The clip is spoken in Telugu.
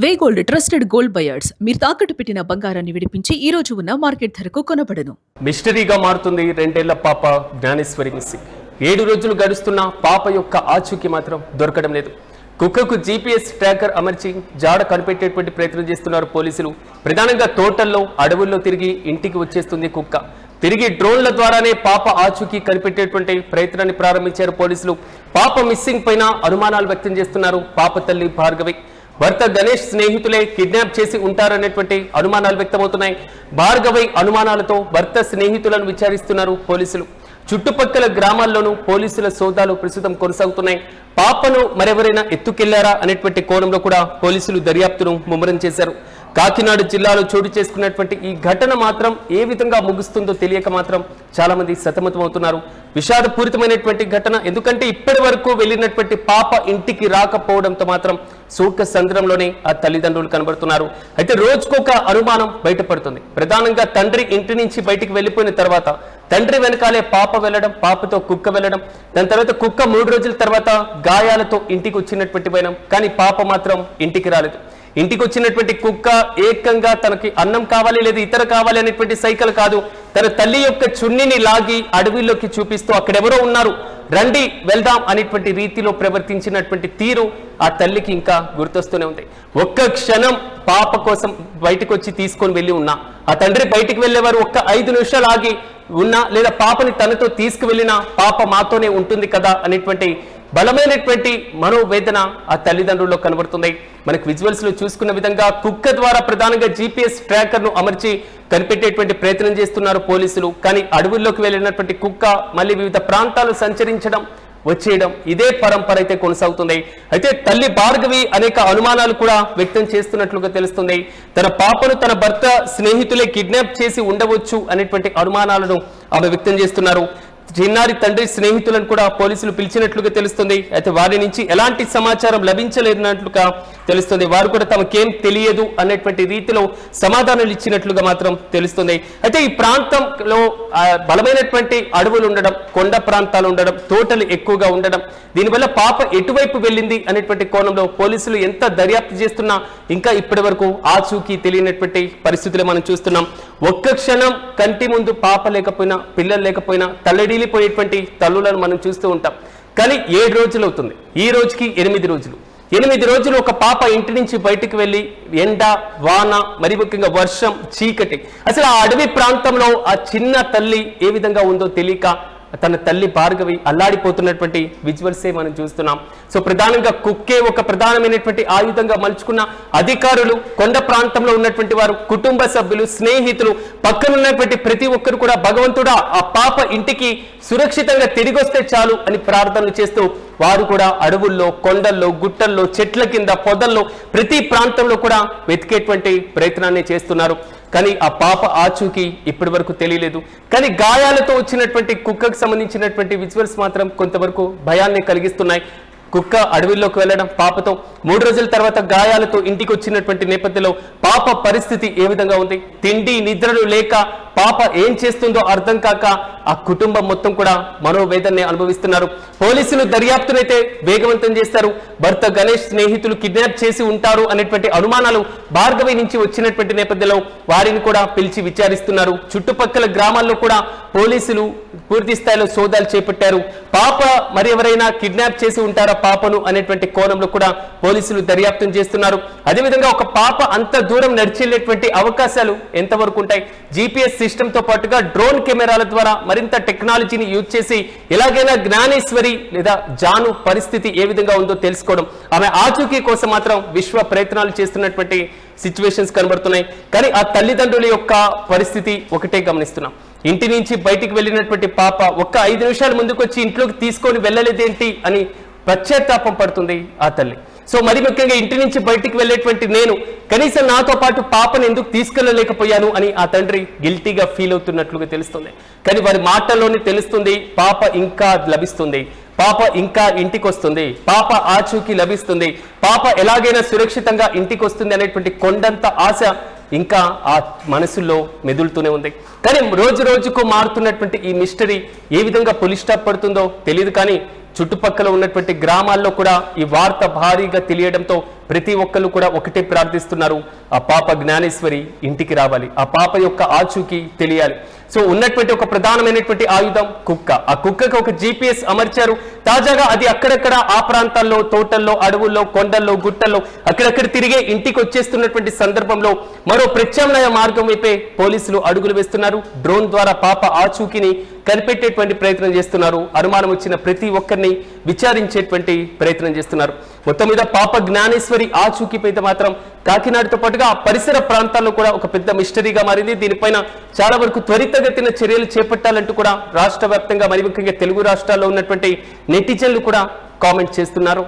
వే గోల్డ్ ట్రస్టెడ్ గోల్డ్ బయర్స్ మీరు తాకట్టు పెట్టిన బంగారాన్ని విడిపించి ఈ రోజు ఉన్న మార్కెట్ ధరకు కొనబడను. మిస్టరీగా మారుతుంది 2 ఏళ్ల పాప జ్ఞానేశ్వరి మిస్సింగ్. 7 రోజులు గడుస్తున్న పాప యొక్క ఆచూకీ మాత్రం దొరకడం లేదు. కుక్కకు GPS ట్రాకర్ అమర్చి జాడ కనిపెట్టేటువంటి ప్రయత్నం చేస్తున్నారు పోలీసులు. ప్రధానంగా తోటల్లో అడవుల్లో తిరిగి ఇంటికి వచ్చేస్తుంది కుక్క. తిరిగి డ్రోన్ల ద్వారానే పాప ఆచూకీ కనిపెట్టేటువంటి ప్రయత్నాన్ని ప్రారంభించారు పోలీసులు. పాప మిస్సింగ్ పైన అనుమానాలు వ్యక్తం చేస్తున్నారు పాప తల్లి భార్గవి. భర్త గణేష్ స్నేహితులే కిడ్నాప్ చేసి ఉంటారనేటువంటి అనుమానాలు వ్యక్తమవుతున్నాయి. భార్గవి అనుమానాలతో భర్త స్నేహితులను విచారిస్తున్నారు పోలీసులు. చుట్టుపక్కల గ్రామాల్లోనూ పోలీసుల సోదాలు ప్రస్తుతం కొనసాగుతున్నాయి. పాపను మరెవరైనా ఎత్తుకెళ్లారా అనేటువంటి కోణంలో కూడా పోలీసులు దర్యాప్తును ముమ్మరం చేశారు. కాకినాడ జిల్లాలో చోటు చేసుకున్నటువంటి ఈ ఘటన మాత్రం ఏ విధంగా ముగుస్తుందో తెలియక మాత్రం చాలా మంది సతమతమవుతున్నారు. విషాదపూరితమైనటువంటి ఘటన. ఎందుకంటే ఇప్పటి వరకు వెళ్ళినటువంటి పాప ఇంటికి రాకపోవడంతో మాత్రం శోక సంద్రంలోనే ఆ తల్లిదండ్రులు కనబడుతున్నారు. అయితే రోజుకొక అనుమానం బయటపడుతుంది. ప్రధానంగా తండ్రి ఇంటి నుంచి బయటికి వెళ్ళిపోయిన తర్వాత తండ్రి వెనకాలే పాప వెళ్ళడం, పాపతో కుక్క వెళ్ళడం, దాని తర్వాత కుక్క 3 రోజుల తర్వాత గాయాలతో ఇంటికి వచ్చినటువంటి వైనం. కానీ పాప మాత్రం ఇంటికి రాలేదు. ఇంటికి వచ్చినటువంటి కుక్క ఏకంగా తనకి అన్నం కావాలి లేదా ఇతర కావాలి అనేటువంటి సైకిల్ కాదు, తన తల్లి యొక్క చున్నీని లాగి అడవిలోకి చూపిస్తూ అక్కడెవరో ఉన్నారు, రండి వెళ్దాం అనేటువంటి రీతిలో ప్రవర్తించినటువంటి తీరు ఆ తల్లికి ఇంకా గుర్తొస్తూనే ఉంది. ఒక్క క్షణం పాప కోసం బయటకు వచ్చి తీసుకొని వెళ్ళి ఉన్నా, ఆ తండ్రి బయటికి వెళ్ళేవారు ఒక్క 5 నిమిషాలు ఆగి ఉన్నా, లేదా పాపని తనతో తీసుకువెళ్ళినా పాప మాతోనే ఉంటుంది కదా అనేటువంటి బలమైనటువంటి మనోవేదన ఆ తల్లిదండ్రుల్లో కనబడుతుంది. మనకు విజువల్స్ లో చూసుకున్న విధంగా కుక్క ద్వారా ప్రధానంగా GPS ట్రాకర్ ను అమర్చి కనిపెట్టేటువంటి ప్రయత్నం చేస్తున్నారు పోలీసులు. కానీ అడవుల్లోకి వెళ్ళినటువంటి కుక్క మళ్ళీ వివిధ ప్రాంతాలు సంచరించడం, వచ్చేయడం, ఇదే పరంపర అయితే కొనసాగుతుంది. అయితే తల్లి భార్గవి అనేక అనుమానాలు కూడా వ్యక్తం చేస్తున్నట్లుగా తెలుస్తుంది. తన పాపను తన భర్త స్నేహితులే కిడ్నాప్ చేసి ఉండవచ్చు అనేటువంటి అనుమానాలను ఆమె వ్యక్తం చేస్తున్నారు. చిన్నారి తండ్రి స్నేహితులను కూడా పోలీసులు పిలిచినట్లుగా తెలుస్తుంది. అయితే వారి నుంచి ఎలాంటి సమాచారం లభించలేనట్లుగా తెలుస్తుంది. వారు కూడా తమకేం తెలియదు అనేటువంటి రీతిలో సమాధానాలు ఇచ్చినట్లుగా మాత్రం తెలుస్తుంది. అయితే ఈ ప్రాంతంలో బలమైనటువంటి అడవులు ఉండడం, కొండ ప్రాంతాలు ఉండడం, తోటలు ఎక్కువగా ఉండడం, దీనివల్ల పాప ఎటువైపు వెళ్ళింది అనేటువంటి కోణంలో పోలీసులు ఎంత దర్యాప్తు చేస్తున్నా ఇంకా ఇప్పటి వరకు ఆచూకీ తెలియనటువంటి పరిస్థితులు మనం చూస్తున్నాం. ఒక్క క్షణం కంటి ముందు పాప లేకపోయినా, పిల్లలు లేకపోయినా తల్లడిల్లిపోయేటువంటి తల్లులను మనం చూస్తూ ఉంటాం. కానీ 7 రోజులు అవుతుంది. ఈ రోజుకి 8 రోజులు. 8 రోజులు ఒక పాప ఇంటి నుంచి బయటికి వెళ్ళి ఎండ, వాన, మరి ముఖ్యంగా వర్షం, చీకటి, అసలు ఆ అడవి ప్రాంతంలో ఆ చిన్న తల్లి ఏ విధంగా ఉందో తెలియక తన తల్లి భార్గవి అల్లాడిపోతున్నటువంటి విజువల్సే మనం చూస్తున్నాం. సో ప్రధానంగా కుక్కే ఒక ప్రధానమైనటువంటి ఆయుధంగా మలుచుకున్న అధికారులు, కొండ ప్రాంతంలో ఉన్నటువంటి వారు, కుటుంబ సభ్యులు, స్నేహితులు, పక్కన ఉన్నటువంటి ప్రతి ఒక్కరు కూడా భగవంతుడా ఆ పాప ఇంటికి సురక్షితంగా తిరిగి వస్తే చాలు అని ప్రార్థనలు చేస్తూ వారు కూడా అడవుల్లో, కొండల్లో, గుట్టల్లో, చెట్ల కింద, పొదల్లో, ప్రతి ప్రాంతంలో కూడా వెతికేటువంటి ప్రయత్నాన్ని చేస్తున్నారు. కానీ ఆ పాప ఆచూకీ ఇప్పటి వరకు తెలియలేదు. కానీ గాయాలతో వచ్చినటువంటి కుక్కకు సంబంధించినటువంటి విజువల్స్ మాత్రం కొంతవరకు భయాన్ని కలిగిస్తున్నాయి. కుక్క అడవిలోకి వెళ్ళడం, పాపతో 3 రోజుల తర్వాత గాయాలతో ఇంటికి వచ్చినటువంటి నేపథ్యంలో పాప పరిస్థితి ఏ విధంగా ఉంది, తిండి నిద్రలు లేక పాప ఏం చేస్తుందో అర్థం కాక ఆ కుటుంబం మొత్తం కూడా మనోవేదనని అనుభవిస్తున్నారు. పోలీసులు దర్యాప్తునైతే వేగవంతం చేస్తారు. భర్త గణేష్ స్నేహితులు కిడ్నాప్ చేసి ఉంటారు అనేటువంటి అనుమానాలు భార్గవి నుంచి వచ్చినటువంటి నేపథ్యంలో వారిని కూడా పిలిచి విచారిస్తున్నారు. చుట్టుపక్కల గ్రామాల్లో కూడా పోలీసులు పూర్తి స్థాయిలో సోదాలు చేపట్టారు. పాప మరి ఎవరైనా కిడ్నాప్ చేసి ఉంటారా పాపను అనేటువంటి కోణంలో కూడా పోలీసులు దర్యాప్తు చేస్తున్నారు. అదేవిధంగా ఒక పాప అంత దూరం నడిచేటువంటి అవకాశాలు ఎంతవరకు ఉంటాయి? GPS సిస్టమ్ తో పాటుగా డ్రోన్ కెమెరాల ద్వారా మరింత టెక్నాలజీని యూజ్ చేసి ఎలాగైనా జ్ఞానేశ్వరి లేదా జాను పరిస్థితి ఏ విధంగా ఉందో తెలుసుకోవడం, ఆమె ఆచూకీ కోసం మాత్రం విశ్వ ప్రయత్నాలు చేస్తున్నటువంటి సిచ్యువేషన్స్ కనబడుతున్నాయి. కానీ ఆ తల్లిదండ్రుల యొక్క పరిస్థితి ఒకటే గమనిస్తున్నాం. ఇంటి నుంచి బయటికి వెళ్ళినటువంటి పాప ఒక్క 5 నిమిషాల ముందుకు వచ్చి ఇంట్లోకి తీసుకొని వెళ్ళలేదేంటి అని పశ్చాత్తాపం పడుతుంది ఆ తల్లి. సో మరి ముఖ్యంగా ఇంటి నుంచి బయటికి వెళ్ళేటువంటి నేను కనీసం నాతో పాటు పాపను ఎందుకు తీసుకెళ్ళలేకపోయాను అని ఆ తండ్రి గిల్టీగా ఫీల్ అవుతున్నట్లుగా తెలుస్తుంది. కానీ వారి మాటల్లోనే తెలుస్తుంది పాప ఇంకా లభిస్తుంది, పాప ఇంకా ఇంటికి వస్తుంది, పాప ఆచూకీ లభిస్తుంది, పాప ఎలాగైనా సురక్షితంగా ఇంటికి వస్తుంది అనేటువంటి కొండంత ఆశ ఇంకా ఆ మనసులో మెదులుతూనే ఉంది. కానీ రోజు రోజుకు మారుతున్నటువంటి ఈ మిస్టరీ ఏ విధంగా పులి స్టాప్ పడుతుందో తెలియదు. కానీ చుట్టుపక్కల ఉన్నటువంటి గ్రామాల్లో కూడా ఈ వార్త భారీగా తెలియడంతో ప్రతి ఒక్కరు కూడా ఒకటే ప్రార్థిస్తున్నారు, ఆ పాప జ్ఞానేశ్వరి ఇంటికి రావాలి, ఆ పాప యొక్క ఆచూకీ తెలియాలి. సో ఉన్నటువంటి ఒక ప్రధానమైనటువంటి ఆయుధం కుక్క. ఆ కుక్కకు ఒక GPS అమర్చారు. తాజాగా అది అక్కడక్కడ ఆ ప్రాంతాల్లో, తోటల్లో, అడవుల్లో, కొండల్లో, గుట్టల్లో అక్కడక్కడ తిరిగే ఇంటికి వచ్చేస్తున్నటువంటి సందర్భంలో మరో ప్రత్యామ్నాయ మార్గం వైపే పోలీసులు అడుగులు వేస్తున్నారు. డ్రోన్ ద్వారా పాప ఆచూకీని కనిపెట్టేటువంటి ప్రయత్నం చేస్తున్నారు. అనుమానం వచ్చిన ప్రతి ఒక్కరిని విచారించేటువంటి ప్రయత్నం చేస్తున్నారు. మొత్తం మీద పాప జ్ఞానేశ్వరి ఆచూకీపై మాత్రం కాకినాడతో పాటుగా ఆ పరిసర ప్రాంతాల్లో కూడా ఒక పెద్ద మిస్టరీగా మారింది. దీనిపైన చాలా వరకు త్వరితగతిన చర్యలు చేపట్టాలంటూ కూడా రాష్ట్ర వ్యాప్తంగా మరి ముఖ్యంగా తెలుగు రాష్ట్రాల్లో ఉన్నటువంటి నెటిజన్లు కూడా కామెంట్ చేస్తున్నారు.